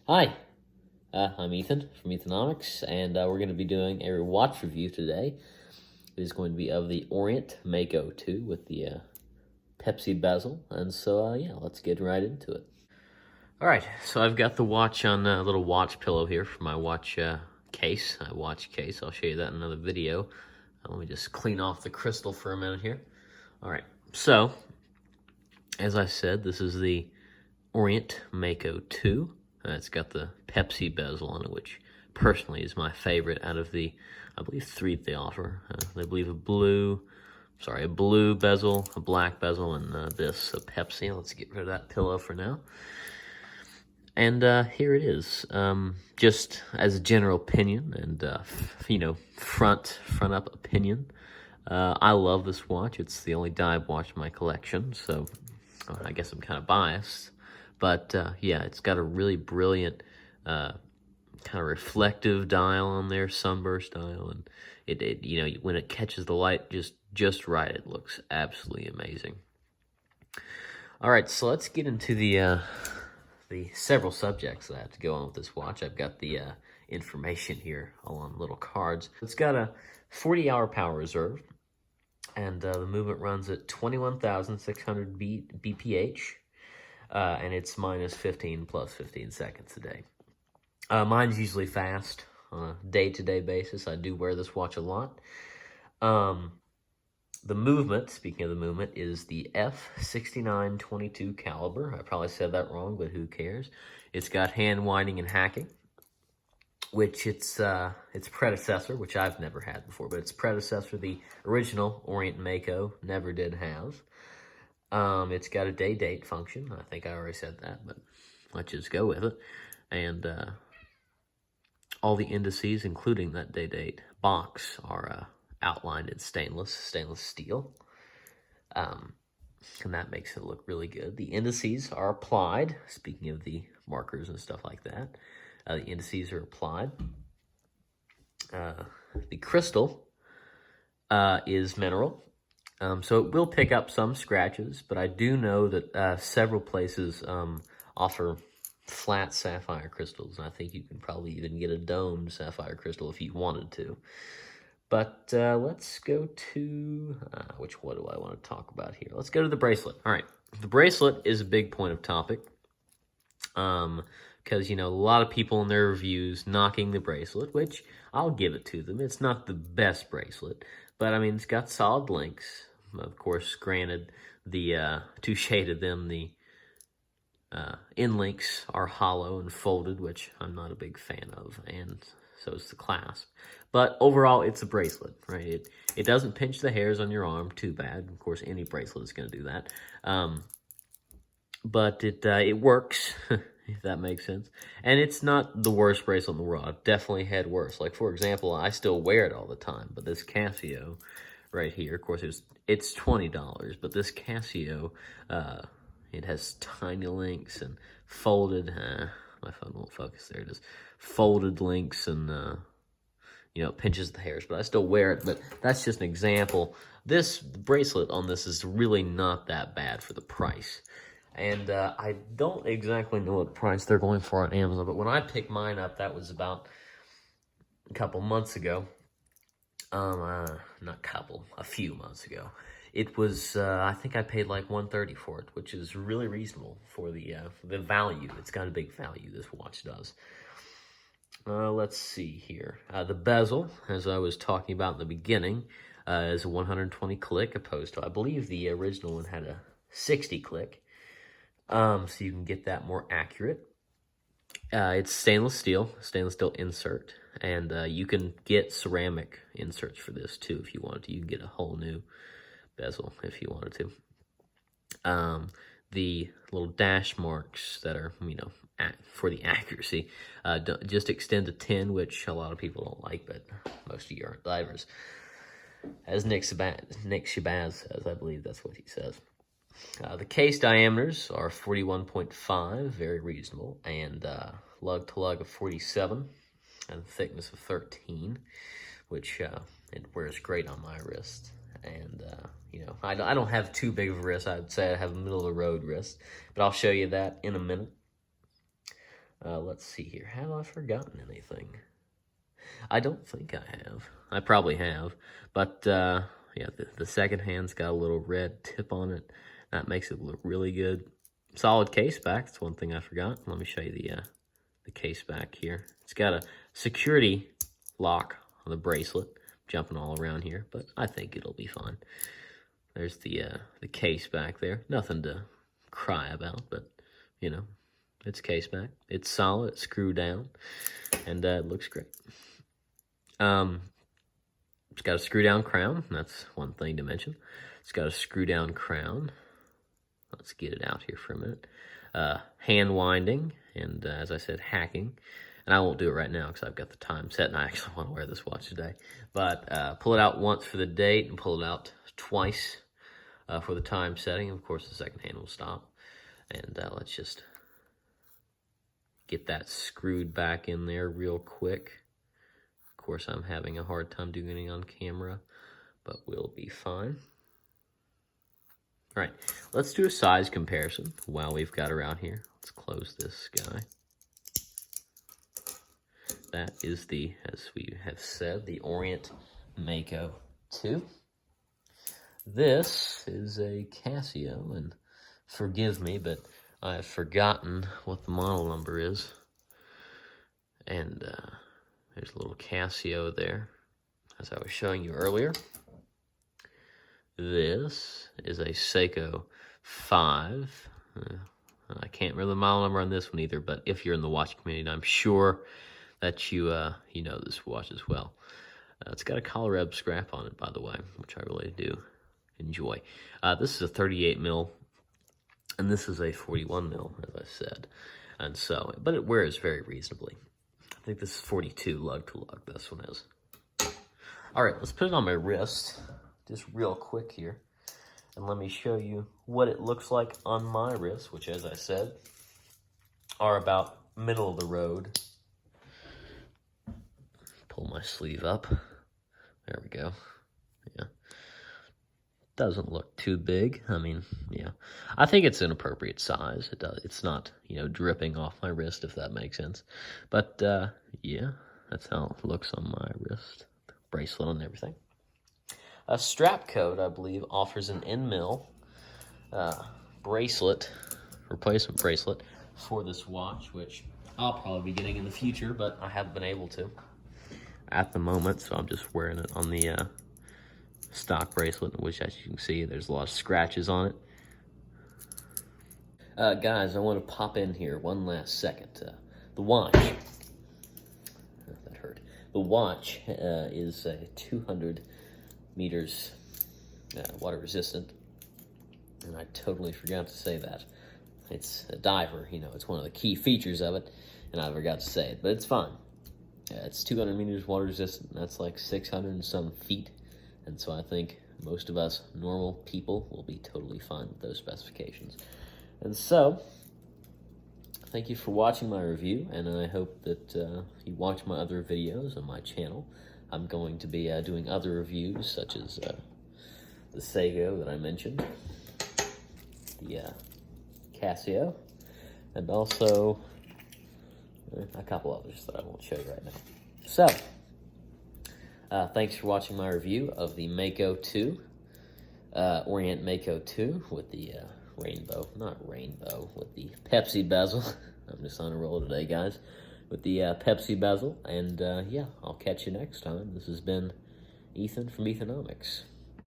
Hi, I'm Ethan from Ethanomics, and we're going to be doing a watch review today. It is going to be of the Orient Mako II with the Pepsi bezel, and so yeah, let's get right into it. All right, so I've got the watch on a little watch pillow here for my watch case. Watch case. I'll show you that in another video. Let me just clean off the crystal for a minute here. All right, so as I said, this is the Orient Mako II. It's got the Pepsi bezel on it, which personally is my favorite out of the, I believe, three they offer. I believe a blue bezel, a black bezel, and this, a Pepsi. Let's get rid of that pillow for now. And here it is. Just as a general opinion and, front up opinion. I love this watch. It's the only dive watch in my collection, so I guess I'm kind of biased. But yeah, it's got a really brilliant kind of reflective dial on there, sunburst dial, and it when it catches the light just right, it looks absolutely amazing. All right, so let's get into the several subjects that I have to go on with this watch. I've got the information here all on little cards. It's got a 40-hour power reserve, and the movement runs at 21,600 BPH. And it's minus 15 plus 15 seconds a day. Mine's usually fast on a day-to-day basis. I do wear this watch a lot. The movement, speaking of the movement, is the F6922 caliber. I probably said that wrong, but who cares? It's got hand winding and hacking, which its predecessor, which I've never had before, but its predecessor, the original Orient Mako, never did have. It's got a day-date function. I think I already said that, but let's just go with it. And all the indices, including that day-date box, are outlined in stainless steel. And that makes it look really good. The indices are applied. Speaking of the markers and stuff like that, the indices are applied. The crystal is mineral. So it will pick up some scratches, but I do know that several places offer flat sapphire crystals. I think you can probably even get a domed sapphire crystal if you wanted to. But let's go to, what do I want to talk about here? Let's go to the bracelet. All right, the bracelet is a big point of topic because, a lot of people in their reviews knocking the bracelet, which I'll give it to them. It's not the best bracelet, but, I mean, it's got solid links. Of course, granted, the two shaded them, the end links are hollow and folded, which I'm not a big fan of, and so is the clasp. But overall, it's a bracelet, right? It doesn't pinch the hairs on your arm too bad. Of course, any bracelet is going to do that. But it works, if that makes sense. And it's not the worst bracelet in the world. I've definitely had worse. Like, for example, I still wear it all the time, but this Casio right here, of course, it's $20, but this Casio, it has tiny links and folded, my phone won't focus, there it is, folded links and, it pinches the hairs, but I still wear it, but that's just an example. This bracelet on this is really not that bad for the price. And I don't exactly know what price they're going for on Amazon, but when I picked mine up, that was about a couple months ago. A few months ago. It was, I think I paid like $130 for it, which is really reasonable for the value. It's got a big value, this watch does. Let's see here. The bezel, as I was talking about in the beginning, is a 120 click opposed to, I believe the original one had a 60 click. So you can get that more accurate. It's stainless steel insert, and you can get ceramic inserts for this too if you wanted to. You can get a whole new bezel if you wanted to. The little dash marks that are, for the accuracy, just extend to 10, which a lot of people don't like, but most of you aren't divers. As Nick Shabazz says, I believe that's what he says. The case diameters are 41.5, very reasonable, and lug to lug of 47, and thickness of 13, which it wears great on my wrist. And I don't have too big of a wrist. I'd say I have a middle of the road wrist, but I'll show you that in a minute. Let's see here. Have I forgotten anything? I don't think I have. I probably have. But, yeah, the second hand's got a little red tip on it. That makes it look really good. Solid case back. That's one thing I forgot. Let me show you the case back here. It's got a security lock on the bracelet. Jumping all around here, but I think it'll be fine. There's the case back there. Nothing to cry about, but, you know, it's case back. It's solid. It's screwed down, and it looks great. It's got a screw-down crown. That's one thing to mention. It's got a screw-down crown. Let's get it out here for a minute. Hand winding, and as I said, hacking. And I won't do it right now because I've got the time set, and I actually want to wear this watch today. But pull it out once for the date, and pull it out twice for the time setting. Of course, the second hand will stop. And let's just get that screwed back in there real quick. Of course, I'm having a hard time doing it on camera, but we'll be fine. All right, let's do a size comparison while we've got her out here. Let's close this guy. That is the, as we have said, the Orient Mako II. This is a Casio, and forgive me, but I have forgotten what the model number is. And there's a little Casio there, as I was showing you earlier. This is a Seiko 5. I can't remember the model number on this one either, but if you're in the watch community, I'm sure that you know this watch as well. It's got a collar scrap on it, by the way, which I really do enjoy. This is a 38 mil, and this is a 41 mil, as I said. And so, but it wears very reasonably. I think this is 42 lug to lug, this one is. All right, let's put it on my wrist, just real quick here. And let me show you what it looks like on my wrist, which, as I said, are about middle of the road. Pull my sleeve up. There we go. Yeah. Doesn't look too big. I mean, yeah. I think it's an appropriate size. It's not, you know, dripping off my wrist, if that makes sense. But, yeah, that's how it looks on my wrist. The bracelet and everything. A strap code, I believe, offers an in-mill bracelet, replacement bracelet for this watch, which I'll probably be getting in the future, but I haven't been able to at the moment, so I'm just wearing it on the stock bracelet, which, as you can see, there's a lot of scratches on it. Guys, I want to pop in here one last second. The watch, that hurt. The watch is 200 meters water resistant, and I totally forgot to say that. It's a diver, you know, it's one of the key features of it, and I forgot to say it, but it's fine. It's 200 meters water resistant, and that's like 600 and some feet, and so I think most of us normal people will be totally fine with those specifications. And so, thank you for watching my review, and I hope that you watch my other videos on my channel. I'm going to be doing other reviews, such as the Seiko that I mentioned, the Casio, and also a couple others that I won't show you right now. So, thanks for watching my review of the Mako II, Orient Mako II with the with the Pepsi bezel. I'm just on a roll today, guys, with the Pepsi bezel. And yeah, I'll catch you next time. This has been Ethan from Ethanomics.